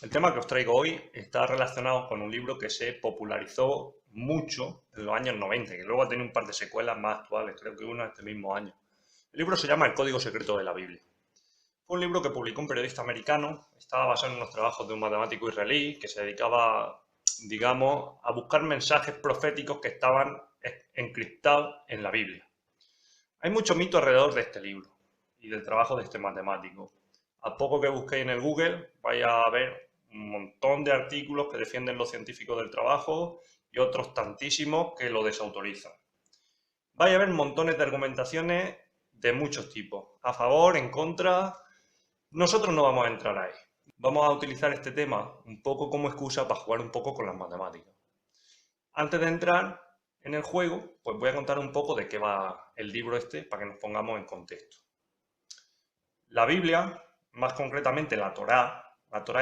El tema que os traigo hoy está relacionado con un libro que se popularizó mucho en los años 90, que luego ha tenido un par de secuelas más actuales, creo que una este mismo año. El libro se llama El Código Secreto de la Biblia. Fue un libro que publicó un periodista americano, estaba basado en unos trabajos de un matemático israelí que se dedicaba, digamos, a buscar mensajes proféticos que estaban encriptados en la Biblia. Hay mucho mito alrededor de este libro y del trabajo de este matemático. A poco que busquéis en el Google, vais a ver un montón de artículos que defienden los científicos del trabajo y otros tantísimos que lo desautorizan. Vais a ver montones de argumentaciones de muchos tipos, a favor, en contra. Nosotros no vamos a entrar ahí. Vamos a utilizar este tema un poco como excusa para jugar un poco con las matemáticas. Antes de entrar en el juego, pues voy a contar un poco de qué va el libro este para que nos pongamos en contexto. La Biblia, más concretamente la Torá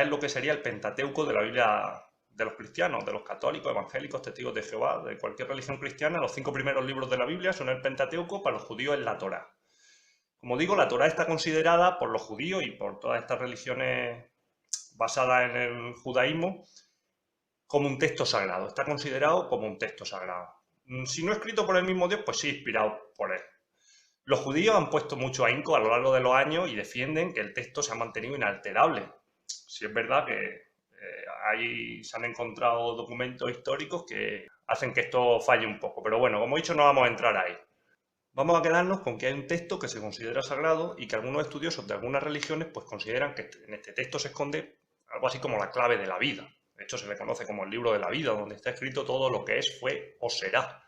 es lo que sería el Pentateuco de la Biblia de los cristianos, de los católicos, evangélicos, testigos de Jehová, de cualquier religión cristiana. Los 5 primeros libros de la Biblia son el Pentateuco, para los judíos es la Torá. Como digo, la Torá está considerada por los judíos y por todas estas religiones basadas en el judaísmo como un texto sagrado. Está considerado como un texto sagrado. Si no escrito por el mismo Dios, pues sí, inspirado por él. Los judíos han puesto mucho ahínco a lo largo de los años y defienden que el texto se ha mantenido inalterable. Si es verdad que ahí se han encontrado documentos históricos que hacen que esto falle un poco. Pero bueno, como he dicho, no vamos a entrar ahí. Vamos a quedarnos con que hay un texto que se considera sagrado y que algunos estudiosos de algunas religiones pues consideran que en este texto se esconde algo así como la clave de la vida. De hecho, se le conoce como el libro de la vida, donde está escrito todo lo que es, fue o será.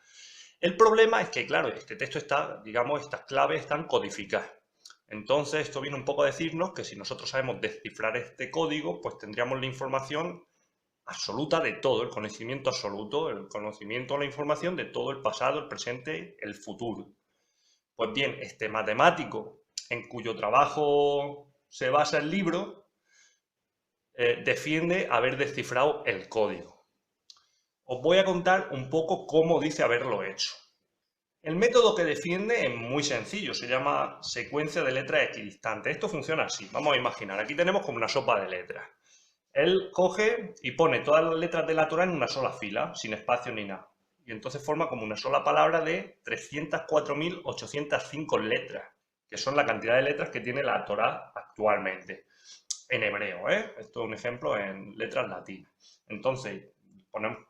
El problema es que, claro, este texto está, digamos, estas claves están codificadas. Entonces, esto viene un poco a decirnos que si nosotros sabemos descifrar este código, pues tendríamos la información absoluta de todo, el conocimiento absoluto, el conocimiento o la información de todo el pasado, el presente, el futuro. Pues bien, este matemático en cuyo trabajo se basa el libro, defiende haber descifrado el código. Os voy a contar un poco cómo dice haberlo hecho. El método que defiende es muy sencillo, se llama secuencia de letras equidistantes. Esto funciona así, vamos a imaginar, aquí tenemos como una sopa de letras. Él coge y pone todas las letras de la Torá en una sola fila, sin espacio ni nada. Y entonces forma como una sola palabra de 304.805 letras, que son la cantidad de letras que tiene la Torá actualmente. En hebreo, ¿eh? Esto es un ejemplo en letras latinas. Entonces,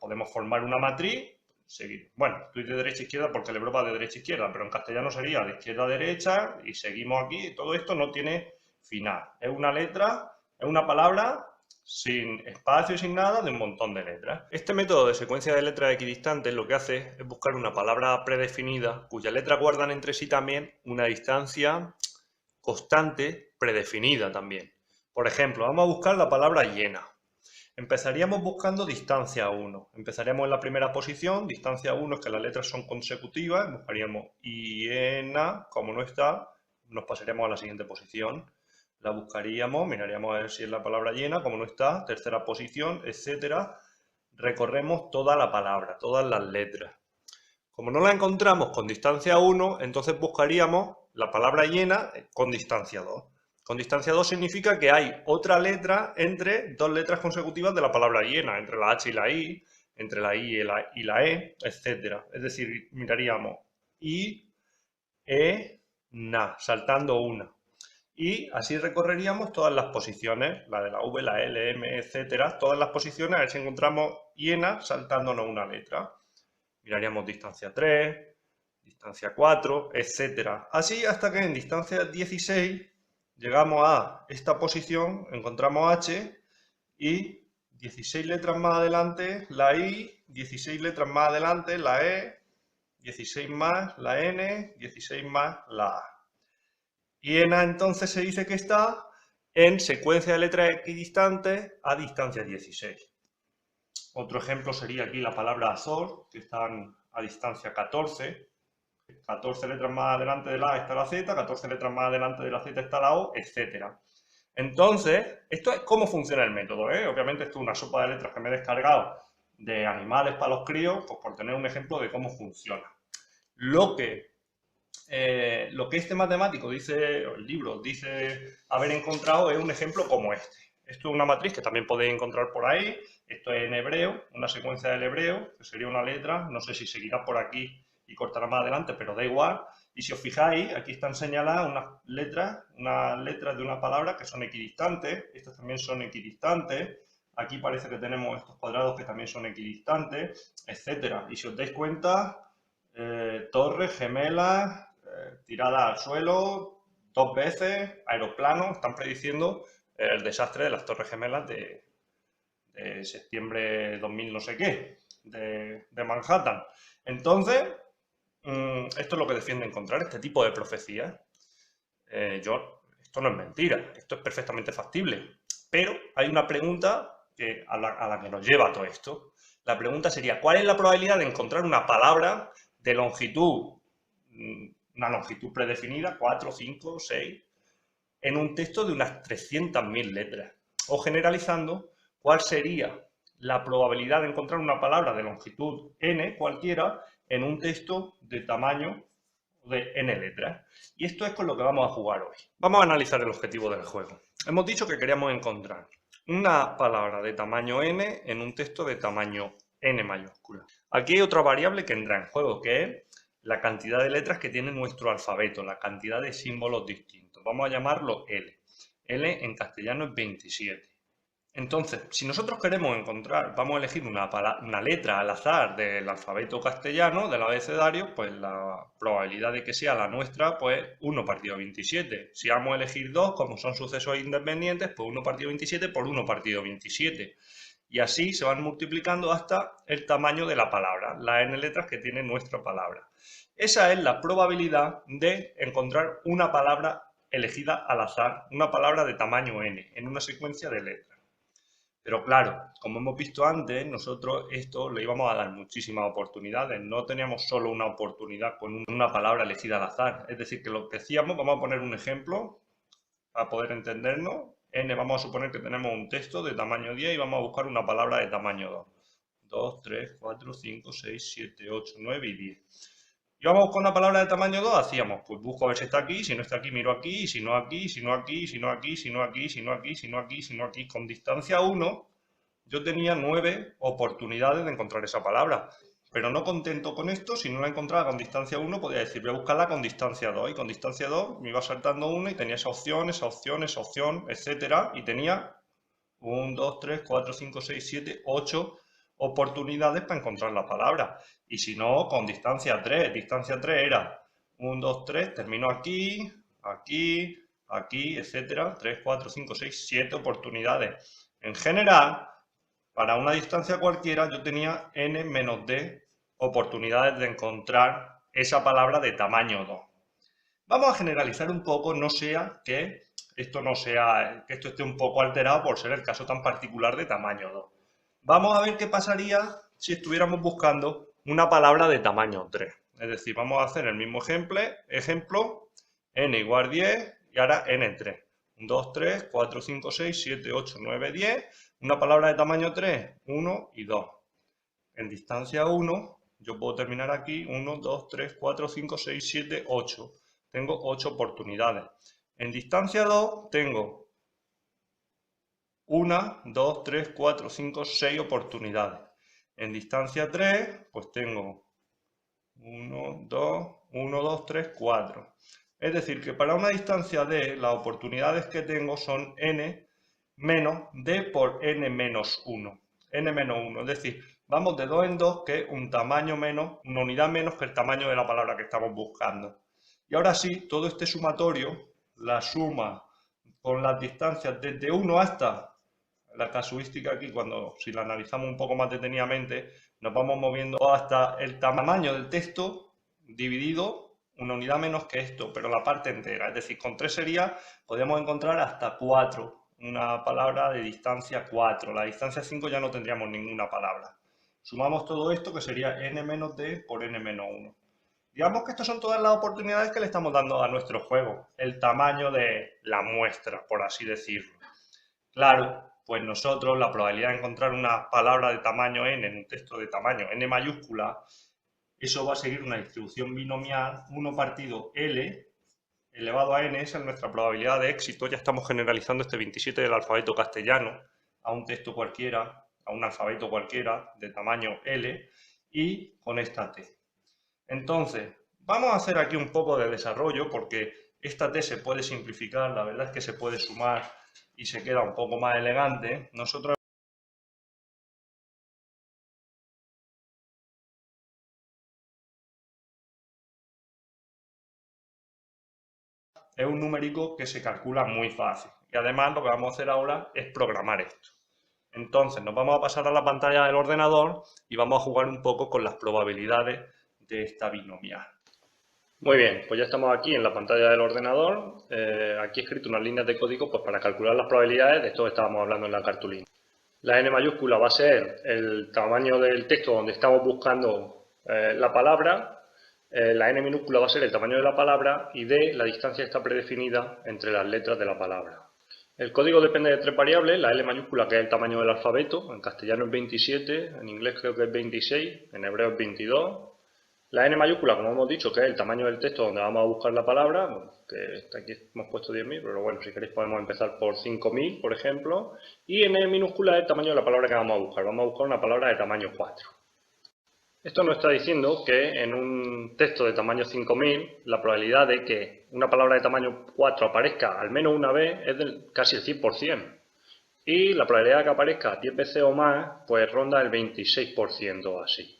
podemos formar una matriz, seguir. Bueno, estoy de derecha a izquierda porque el hebreo va de derecha a izquierda, pero en castellano sería de izquierda a derecha y seguimos aquí. Todo esto no tiene final. Es una letra, es una palabra sin espacio y sin nada de un montón de letras. Este método de secuencia de letras equidistantes lo que hace es buscar una palabra predefinida cuyas letras guardan entre sí también una distancia constante predefinida también. Por ejemplo, vamos a buscar la palabra llena. Empezaríamos buscando distancia 1. Empezaríamos en la primera posición, distancia 1 es que las letras son consecutivas, buscaríamos hiena, como no está, nos pasaríamos a la siguiente posición. La buscaríamos, miraríamos a ver si es la palabra llena, como no está, tercera posición, etcétera. Recorremos toda la palabra, todas las letras. Como no la encontramos con distancia 1, entonces buscaríamos la palabra llena con distancia 2. Con distancia 2 significa que hay otra letra entre dos letras consecutivas de la palabra llena, entre la H y la I, entre la I y la E, etc. Es decir, miraríamos I, E, na, saltando una. Y así recorreríamos todas las posiciones, la de la V, la L, M, etc. Todas las posiciones, a ver si encontramos llena saltándonos una letra. Miraríamos distancia 3, distancia 4, etc. Así hasta que en distancia 16 llegamos a esta posición, encontramos H y 16 letras más adelante la I, 16 letras más adelante la E, 16 más la N, 16 más la A. Y en A entonces se dice que está en secuencia de letras equidistantes a distancia 16. Otro ejemplo sería aquí la palabra Azor, que están a distancia 14. 14 letras más adelante de la A está la Z, 14 letras más adelante de la Z está la O, etc. Entonces, esto es cómo funciona el método, ¿eh? Obviamente esto es una sopa de letras que me he descargado de animales para los críos, pues por tener un ejemplo de cómo funciona. Lo que este matemático dice, o el libro dice haber encontrado es un ejemplo como este. Esto es una matriz que también podéis encontrar por ahí. Esto es en hebreo, una secuencia del hebreo, que sería una letra. No sé si seguirá por aquí y cortará más adelante, pero da igual. Y si os fijáis, aquí están señaladas unas letras de una palabra que son equidistantes. Estas también son equidistantes. Aquí parece que tenemos estos cuadrados que también son equidistantes, etcétera. Y si os dais cuenta, torres, gemelas, tiradas al suelo, 2 veces, aeroplanos, están prediciendo el desastre de las Torres Gemelas de septiembre 2000 no sé qué, de Manhattan. Entonces, esto es lo que defiende encontrar, este tipo de profecías. Esto no es mentira, esto es perfectamente factible. Pero hay una pregunta a la que nos lleva todo esto. La pregunta sería, ¿cuál es la probabilidad de encontrar una palabra de longitud, una longitud predefinida, 4, 5, 6, en un texto de unas 300.000 letras? O generalizando, ¿cuál sería la probabilidad de encontrar una palabra de longitud n cualquiera en un texto de tamaño de n letras? Y esto es con lo que vamos a jugar hoy. Vamos a analizar el objetivo del juego. Hemos dicho que queríamos encontrar una palabra de tamaño n en un texto de tamaño n mayúscula. Aquí hay otra variable que entra en juego, que es la cantidad de letras que tiene nuestro alfabeto, la cantidad de símbolos distintos. Vamos a llamarlo L. L en castellano es 27. Entonces, si nosotros queremos encontrar, vamos a elegir una letra al azar del alfabeto castellano, del abecedario, pues la probabilidad de que sea la nuestra, pues 1 partido 27. Si vamos a elegir 2, como son sucesos independientes, pues 1 partido 27 por 1 partido 27. Y así se van multiplicando hasta el tamaño de la palabra, las n letras que tiene nuestra palabra. Esa es la probabilidad de encontrar una palabra elegida al azar, una palabra de tamaño n, en una secuencia de letras. Pero claro, como hemos visto antes, nosotros esto le íbamos a dar muchísimas oportunidades. No teníamos solo una oportunidad con una palabra elegida al azar. Es decir, que lo que hacíamos, vamos a poner un ejemplo para poder entendernos. N, vamos a suponer que tenemos un texto de tamaño 10 y vamos a buscar una palabra de tamaño 2. 2, 3, 4, 5, 6, 7, 8, 9 y 10. Y vamos a buscar una palabra de tamaño 2, hacíamos, pues busco a ver si está aquí, si no está aquí miro aquí, si no aquí, si no aquí, si no aquí, si no aquí, si no aquí, si no aquí, si no aquí. Con distancia 1, yo tenía 9 oportunidades de encontrar esa palabra. Pero no contento con esto, si no la encontraba con distancia 1, podía decir, voy a buscarla con distancia 2. Y con distancia 2 me iba saltando una y tenía esa opción, esa opción, esa opción, etcétera. Y tenía 1, 2, 3, 4, 5, 6, 7, 8 oportunidades para encontrar la palabra. Y si no, con distancia 3. Distancia 3 era 1, 2, 3, termino aquí, aquí, aquí, etcétera. 3, 4, 5, 6, 7 oportunidades. En general, para una distancia cualquiera, yo tenía n menos d oportunidades de encontrar esa palabra de tamaño 2. Vamos a generalizar un poco, no sea que esto esté un poco alterado por ser el caso tan particular de tamaño 2. Vamos a ver qué pasaría si estuviéramos buscando una palabra de tamaño 3. Es decir, vamos a hacer el mismo ejemplo, n igual 10 y ahora n3. 2, 3, 4, 5, 6, 7, 8, 9, 10. Una palabra de tamaño 3, 1 y 2. En distancia 1, yo puedo terminar aquí, 1, 2, 3, 4, 5, 6, 7, 8. Tengo 8 oportunidades. En distancia 2 tengo 1, 2, 3, 4, 5, 6 oportunidades. En distancia 3, pues tengo 1, 2, 3, 4. Es decir, que para una distancia d, las oportunidades que tengo son n menos d por n menos 1. n menos 1, es decir, vamos de 2 en 2, que es un tamaño menos, una unidad menos que el tamaño de la palabra que estamos buscando. Y ahora sí, todo este sumatorio, la suma con las distancias desde 1 hasta la casuística aquí, si la analizamos un poco más detenidamente, nos vamos moviendo hasta el tamaño del texto dividido una unidad menos que esto, pero la parte entera. Es decir, con 3 podríamos encontrar hasta 4, una palabra de distancia 4. La distancia 5 ya no tendríamos ninguna palabra. Sumamos todo esto, que sería n menos d por n menos 1. Digamos que estas son todas las oportunidades que le estamos dando a nuestro juego, el tamaño de la muestra, por así decirlo. Claro, pues nosotros la probabilidad de encontrar una palabra de tamaño n en un texto de tamaño n mayúscula, eso va a seguir una distribución binomial 1 partido L, elevado a n, esa es nuestra probabilidad de éxito. Ya estamos generalizando este 27 del alfabeto castellano a un texto cualquiera, a un alfabeto cualquiera de tamaño L y con esta T. Entonces, vamos a hacer aquí un poco de desarrollo porque esta T se puede simplificar, la verdad es que se puede sumar y se queda un poco más elegante. Nosotros es un numérico que se calcula muy fácil. Y además lo que vamos a hacer ahora es programar esto. Entonces nos vamos a pasar a la pantalla del ordenador y vamos a jugar un poco con las probabilidades de esta binomial. Muy bien, pues ya estamos aquí en la pantalla del ordenador. Aquí he escrito unas líneas de código pues, para calcular las probabilidades de esto que estábamos hablando en la cartulina. La n mayúscula va a ser el tamaño del texto donde estamos buscando la palabra. La n minúscula va a ser el tamaño de la palabra y d, la distancia está predefinida entre las letras de la palabra. El código depende de tres variables, la L mayúscula que es el tamaño del alfabeto, en castellano es 27, en inglés creo que es 26, en hebreo es 22. La N mayúscula, como hemos dicho, que es el tamaño del texto donde vamos a buscar la palabra, que aquí hemos puesto 10.000, pero bueno, si queréis podemos empezar por 5.000, por ejemplo. Y N minúscula es el tamaño de la palabra que vamos a buscar. Vamos a buscar una palabra de tamaño 4. Esto nos está diciendo que en un texto de tamaño 5000, la probabilidad de que una palabra de tamaño 4 aparezca al menos una vez es de casi el 100%. Y la probabilidad de que aparezca 10 veces o más, pues ronda el 26% o así.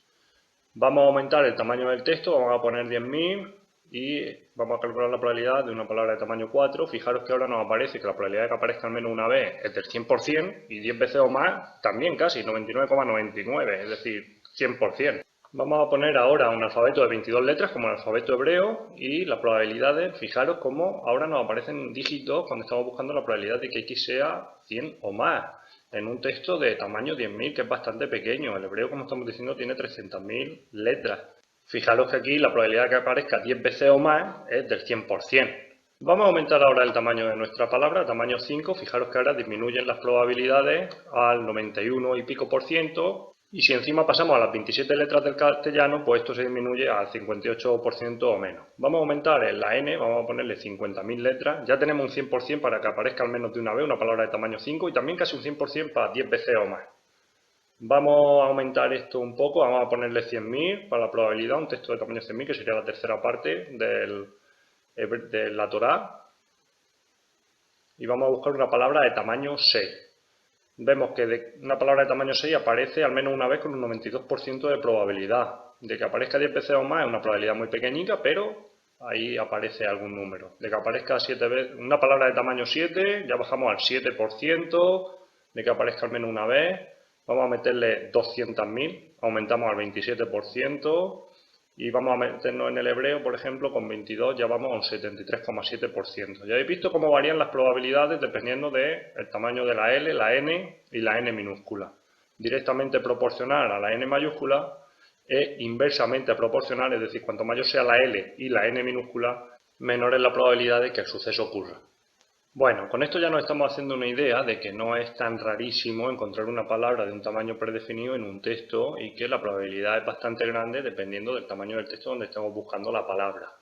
Vamos a aumentar el tamaño del texto, vamos a poner 10.000 y vamos a calcular la probabilidad de una palabra de tamaño 4. Fijaros que ahora nos aparece que la probabilidad de que aparezca al menos una vez es del 100% y 10 veces o más también casi, 99,99, es decir, 100%. Vamos a poner ahora un alfabeto de 22 letras como el alfabeto hebreo y las probabilidades, fijaros cómo ahora nos aparecen dígitos cuando estamos buscando la probabilidad de que X sea 100 o más en un texto de tamaño 10.000 que es bastante pequeño. El hebreo, como estamos diciendo, tiene 300.000 letras. Fijaros que aquí la probabilidad de que aparezca 10 veces o más es del 100%. Vamos a aumentar ahora el tamaño de nuestra palabra, tamaño 5. Fijaros que ahora disminuyen las probabilidades al 91 y pico por ciento. Y si encima pasamos a las 27 letras del castellano, pues esto se disminuye al 58% o menos. Vamos a aumentar en la n, vamos a ponerle 50.000 letras. Ya tenemos un 100% para que aparezca al menos de una vez una palabra de tamaño 5 y también casi un 100% para 10 veces o más. Vamos a aumentar esto un poco, vamos a ponerle 100.000 para la probabilidad, un texto de tamaño 100.000 que sería la tercera parte de la Torá. Y vamos a buscar una palabra de tamaño 6. Vemos que una palabra de tamaño 6 aparece al menos una vez con un 92% de probabilidad. De que aparezca 10 veces o más es una probabilidad muy pequeñita, pero ahí aparece algún número. De que aparezca 7 veces, una palabra de tamaño 7, ya bajamos al 7%. De que aparezca al menos una vez, vamos a meterle 200.000, aumentamos al 27%. Y vamos a meternos en el hebreo, por ejemplo, con 22 ya vamos a un 73,7%. Ya habéis visto cómo varían las probabilidades dependiendo del tamaño de la L, la N y la N minúscula. Directamente proporcional a la N mayúscula e inversamente proporcional, es decir, cuanto mayor sea la L y la N minúscula, menor es la probabilidad de que el suceso ocurra. Bueno, con esto ya nos estamos haciendo una idea de que no es tan rarísimo encontrar una palabra de un tamaño predefinido en un texto y que la probabilidad es bastante grande dependiendo del tamaño del texto donde estemos buscando la palabra.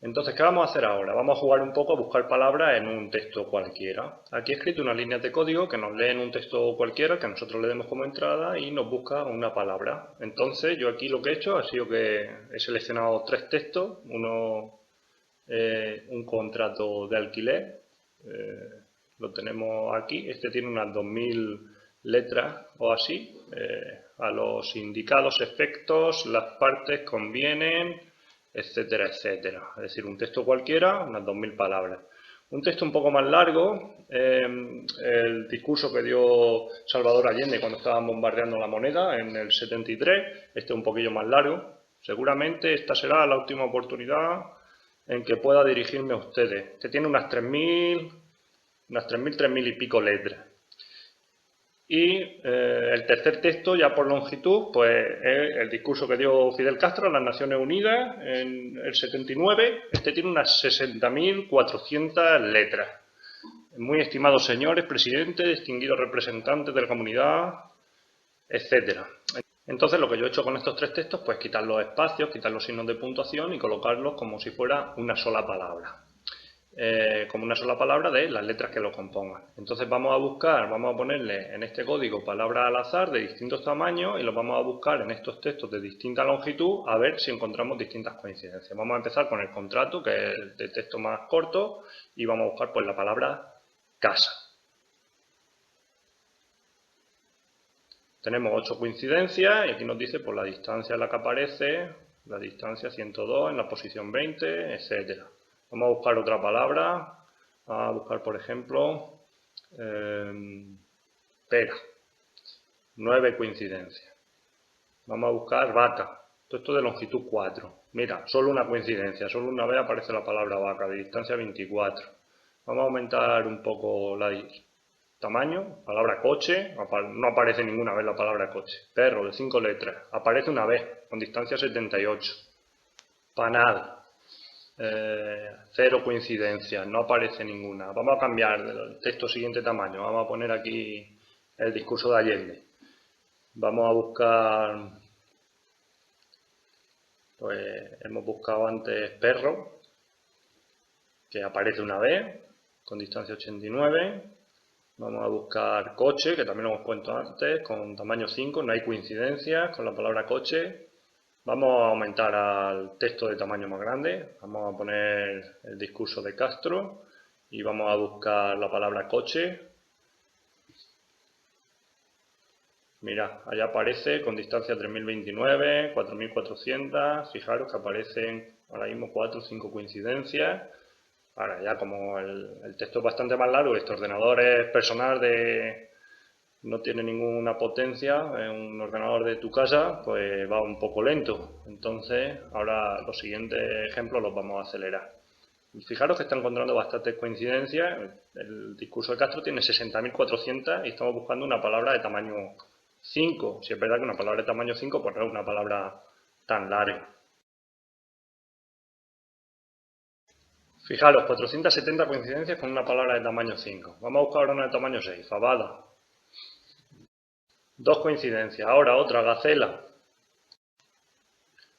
Entonces, ¿qué vamos a hacer ahora? Vamos a jugar un poco a buscar palabras en un texto cualquiera. Aquí he escrito unas líneas de código que nos leen un texto cualquiera, que nosotros le demos como entrada y nos busca una palabra. Entonces, yo aquí lo que he hecho ha sido que he seleccionado tres textos, un contrato de alquiler, lo tenemos aquí, este tiene unas 2.000 letras o así, a los indicados efectos, las partes convienen, etcétera, etcétera. Es decir, un texto cualquiera, unas 2.000 palabras. Un texto un poco más largo, el discurso que dio Salvador Allende cuando estaban bombardeando la moneda en el 73, este un poquillo más largo. Seguramente esta será la última oportunidad en que pueda dirigirme a ustedes. Este tiene unas 3.000 y pico letras. Y el tercer texto, ya por longitud, pues es el discurso que dio Fidel Castro a las Naciones Unidas en el 79. Este tiene unas 60.400 letras. Muy estimados señores, presidentes, distinguidos representantes de la comunidad, etcétera. Entonces lo que yo he hecho con estos tres textos, pues quitar los espacios, quitar los signos de puntuación y colocarlos como si fuera una sola palabra. Como una sola palabra de las letras que lo compongan. Entonces vamos a buscar, vamos a ponerle en este código palabras al azar de distintos tamaños y los vamos a buscar en estos textos de distinta longitud a ver si encontramos distintas coincidencias. Vamos a empezar con el contrato, que es el de texto más corto, y vamos a buscar pues la palabra casa. Tenemos 8 coincidencias y aquí nos dice pues la distancia en la que aparece, la distancia 102 en la posición 20, etcétera. Vamos a buscar otra palabra, vamos a buscar por ejemplo pera, 9 coincidencias. Vamos a buscar vaca, todo esto de longitud 4. Mira, solo una coincidencia, solo una vez aparece la palabra vaca, de distancia 24. Vamos a aumentar un poco el tamaño, palabra coche, no aparece ninguna vez la palabra coche. Perro, de 5 letras, aparece una vez, con distancia 78. Panal, 0 coincidencias, no aparece ninguna. Vamos a cambiar el texto siguiente tamaño, vamos a poner aquí el discurso de Allende. Vamos a buscar, pues hemos buscado antes perro, que aparece una vez, con distancia 89. Vamos a buscar coche, que también lo hemos puesto antes, con tamaño 5, no hay coincidencias con la palabra coche. Vamos a aumentar al texto de tamaño más grande, vamos a poner el discurso de Castro y vamos a buscar la palabra coche. Mirad, allá aparece con distancia 3029, 4400, fijaros que aparecen ahora mismo 4 o 5 coincidencias. Ahora ya como el texto es bastante más largo, este ordenador es personal no tiene ninguna potencia, es un ordenador de tu casa, pues va un poco lento. Entonces, ahora los siguientes ejemplos los vamos a acelerar. Fijaros que está encontrando bastantes coincidencias. El discurso de Castro tiene 60.400 y estamos buscando una palabra de tamaño 5. Si es verdad que una palabra de tamaño 5 pues no es una palabra tan larga. Fijaros, 470 coincidencias con una palabra de tamaño 5. Vamos a buscar ahora una de tamaño 6, fabada. 2 coincidencias, ahora otra, gacela.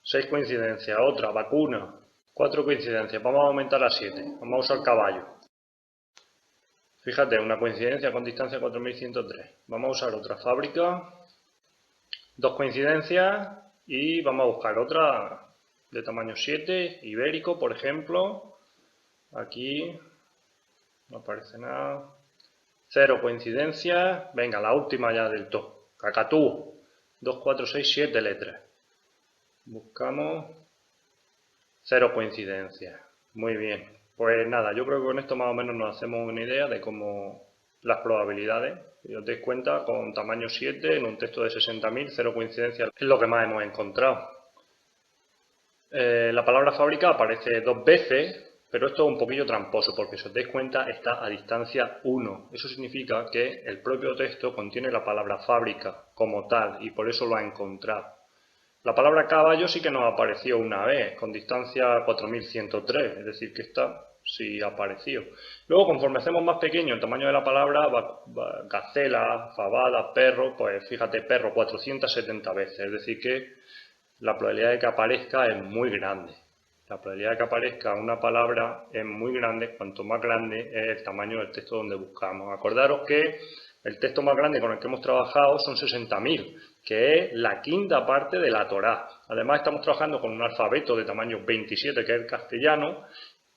6 coincidencias, otra, vacuna. 4 coincidencias, vamos a aumentar a 7. Vamos a usar caballo. Fíjate, una coincidencia con distancia 4103. Vamos a usar otra, fábrica. 2 coincidencias y vamos a buscar otra de tamaño 7, ibérico, por ejemplo. Aquí no aparece nada. 0 coincidencias. Venga, la última ya del todo. Cacatú, 2, 4, 6, 7 letras. Buscamos 0 coincidencias. Muy bien. Pues nada, yo creo que con esto más o menos nos hacemos una idea de cómo las probabilidades. Si os dais cuenta, con tamaño 7, en un texto de 60.000, 0 coincidencias es lo que más hemos encontrado. La palabra fábrica aparece 2 veces, pero esto es un poquillo tramposo, porque si os dais cuenta está a distancia 1. Eso significa que el propio texto contiene la palabra fábrica como tal, y por eso lo ha encontrado. La palabra caballo sí que nos apareció una vez, con distancia 4103, es decir, que esta sí apareció. Luego, conforme hacemos más pequeño el tamaño de la palabra, gacela, fabada, perro, pues fíjate, perro 470 veces, es decir, que la probabilidad de que aparezca es muy grande. La probabilidad de que aparezca una palabra es muy grande, cuanto más grande es el tamaño del texto donde buscamos. Acordaros que el texto más grande con el que hemos trabajado son 60.000, que es la quinta parte de la Torá. Además estamos trabajando con un alfabeto de tamaño 27, que es el castellano,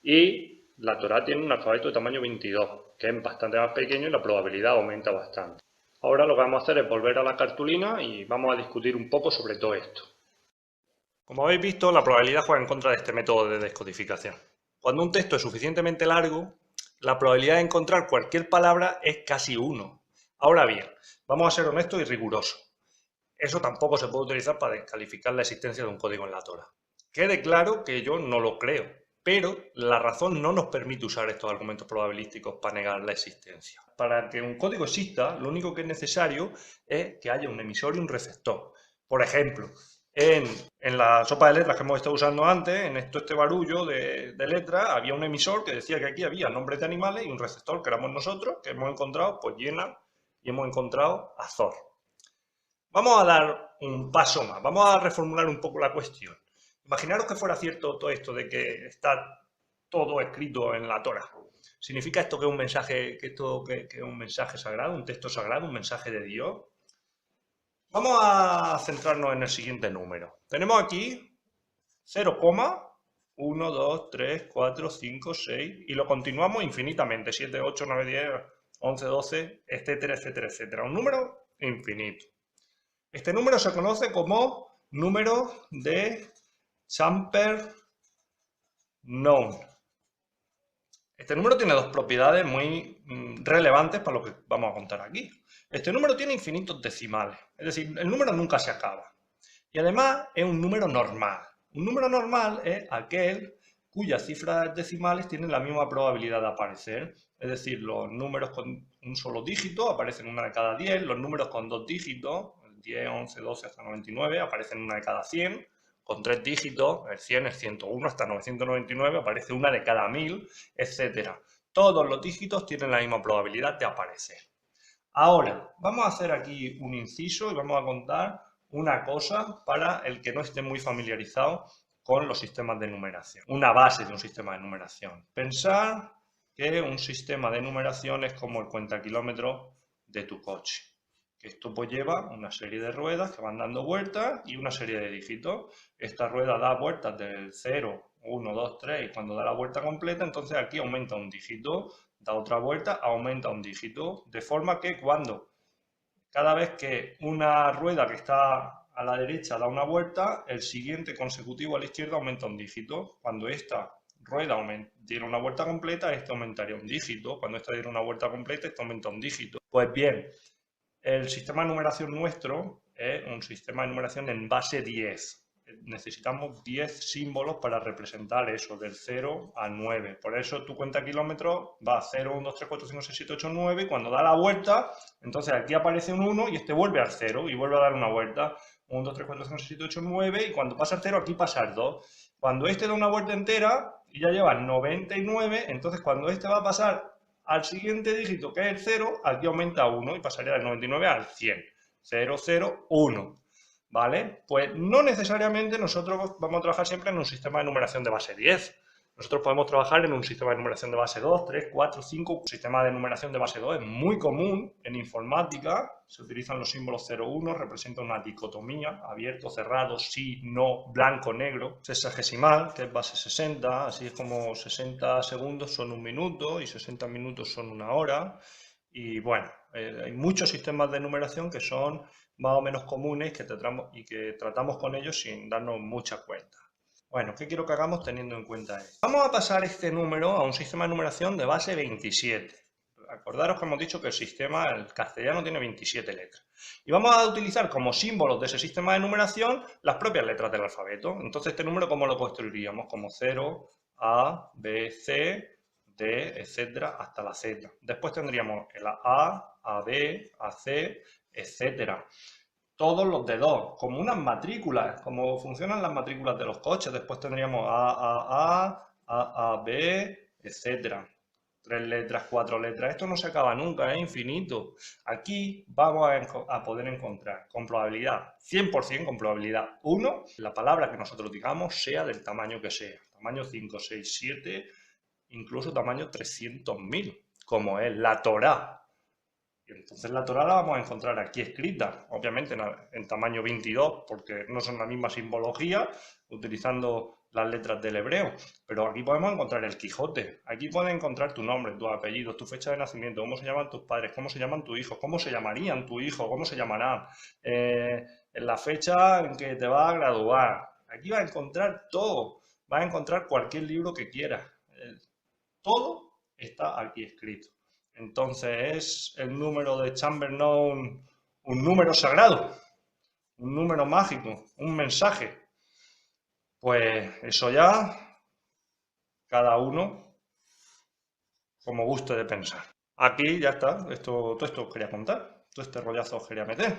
y la Torá tiene un alfabeto de tamaño 22, que es bastante más pequeño y la probabilidad aumenta bastante. Ahora lo que vamos a hacer es volver a la cartulina y vamos a discutir un poco sobre todo esto. Como habéis visto, la probabilidad juega en contra de este método de descodificación. Cuando un texto es suficientemente largo, la probabilidad de encontrar cualquier palabra es casi 1. Ahora bien, vamos a ser honestos y rigurosos. Eso tampoco se puede utilizar para descalificar la existencia de un código en la Torá. Quede claro que yo no lo creo, pero la razón no nos permite usar estos argumentos probabilísticos para negar la existencia. Para que un código exista, lo único que es necesario es que haya un emisor y un receptor. Por ejemplo, en la sopa de letras que hemos estado usando antes, en este barullo de letras, había un emisor que decía que aquí había nombres de animales y un receptor que éramos nosotros, que hemos encontrado pues Llena y hemos encontrado Azor. Vamos a dar un paso más, vamos a reformular un poco la cuestión. Imaginaros que fuera cierto todo esto de que está todo escrito en la Torá. ¿Significa esto que es un mensaje, que es un mensaje sagrado, un texto sagrado, un mensaje de Dios? Vamos a centrarnos en el siguiente número. Tenemos aquí 0,1, 2, 3, 4, 5, 6 y lo continuamos infinitamente. 7, 8, 9, 10, 11, 12, etcétera, etcétera, etcétera. Un número infinito. Este número se conoce como número de Champer known. Este número tiene dos propiedades muy relevantes para lo que vamos a contar aquí. Este número tiene infinitos decimales, es decir, el número nunca se acaba. Y además es un número normal. Un número normal es aquel cuyas cifras decimales tienen la misma probabilidad de aparecer. Es decir, los números con un solo dígito aparecen una de cada 10, los números con dos dígitos, el 10, 11, 12 hasta 99, aparecen una de cada 100, con tres dígitos, el 100, el 101 hasta 999, aparece una de cada 1000, etc. Todos los dígitos tienen la misma probabilidad de aparecer. Ahora, vamos a hacer aquí un inciso y vamos a contar una cosa para el que no esté muy familiarizado con los sistemas de numeración. Una base de un sistema de numeración. Pensar que un sistema de numeración es como el cuentakilómetros de tu coche. Esto pues lleva una serie de ruedas que van dando vueltas y una serie de dígitos. Esta rueda da vueltas del 0, 1, 2, 3 y cuando da la vuelta completa, entonces aquí aumenta un dígito, da otra vuelta, aumenta un dígito, de forma que cada vez que una rueda que está a la derecha da una vuelta, el siguiente consecutivo a la izquierda aumenta un dígito. Cuando esta rueda diera una vuelta completa, este aumentaría un dígito. Cuando esta diera una vuelta completa, este aumenta un dígito. Pues bien, el sistema de numeración nuestro es un sistema de numeración en base 10. Necesitamos 10 símbolos para representar eso, del 0 al 9. Por eso tu cuenta kilómetros va 0, 1, 2, 3, 4, 5, 6, 7, 8, 9. Y cuando da la vuelta, entonces aquí aparece un 1 y este vuelve al 0 y vuelve a dar una vuelta. 1, 2, 3, 4, 5, 6, 7, 8, 9. Y cuando pasa el 0, aquí pasa el 2. Cuando este da una vuelta entera y ya lleva 99, entonces cuando este va a pasar al siguiente dígito, que es el 0, aquí aumenta 1 y pasaría del 99 al 100. 0, 0, 1. ¿Vale? Pues no necesariamente nosotros vamos a trabajar siempre en un sistema de numeración de base 10. Nosotros podemos trabajar en un sistema de numeración de base 2, 3, 4, 5. El sistema de numeración de base 2 es muy común en informática. Se utilizan los símbolos 0, 1, representa una dicotomía, abierto, cerrado, sí, no, blanco, negro. Sexagesimal, que es base 60, así es como 60 segundos son un minuto y 60 minutos son una hora. Y bueno, hay muchos sistemas de numeración que son más o menos comunes y que tratamos con ellos sin darnos mucha cuenta. Bueno, ¿qué quiero que hagamos teniendo en cuenta esto? Vamos a pasar este número a un sistema de numeración de base 27. Acordaros que hemos dicho que el castellano tiene 27 letras. Y vamos a utilizar como símbolos de ese sistema de numeración las propias letras del alfabeto. Entonces, este número, ¿cómo lo construiríamos? Como 0, A, B, C, D, etcétera, hasta la Z. Después tendríamos el A, AB, AC, etcétera. Todos los de 2, como unas matrículas, como funcionan las matrículas de los coches. Después tendríamos AAB, etcétera. 3 letras, 4 letras. Esto no se acaba nunca, es infinito. Aquí vamos a poder encontrar con probabilidad, 100% con probabilidad 1, la palabra que nosotros digamos sea del tamaño que sea. Tamaño 5, 6, 7, incluso tamaño 300.000, como es la Torá. Y entonces la Torá la vamos a encontrar aquí escrita, obviamente en tamaño 22, porque no son la misma simbología, utilizando las letras del hebreo. Pero aquí podemos encontrar el Quijote. Aquí puedes encontrar tu nombre, tus apellidos, tu fecha de nacimiento, cómo se llaman tus padres, cómo se llaman tus hijos, cómo se llamarían tu hijo, cómo se llamarán, en la fecha en que te vas a graduar. Aquí vas a encontrar todo. Vas a encontrar cualquier libro que quieras. Todo está aquí escrito. Entonces, ¿es el número de Chamberlain un número sagrado? ¿Un número mágico? ¿Un mensaje? Pues eso ya, cada uno como guste de pensar. Aquí ya está, todo esto os quería contar, todo este rollazo os quería meter.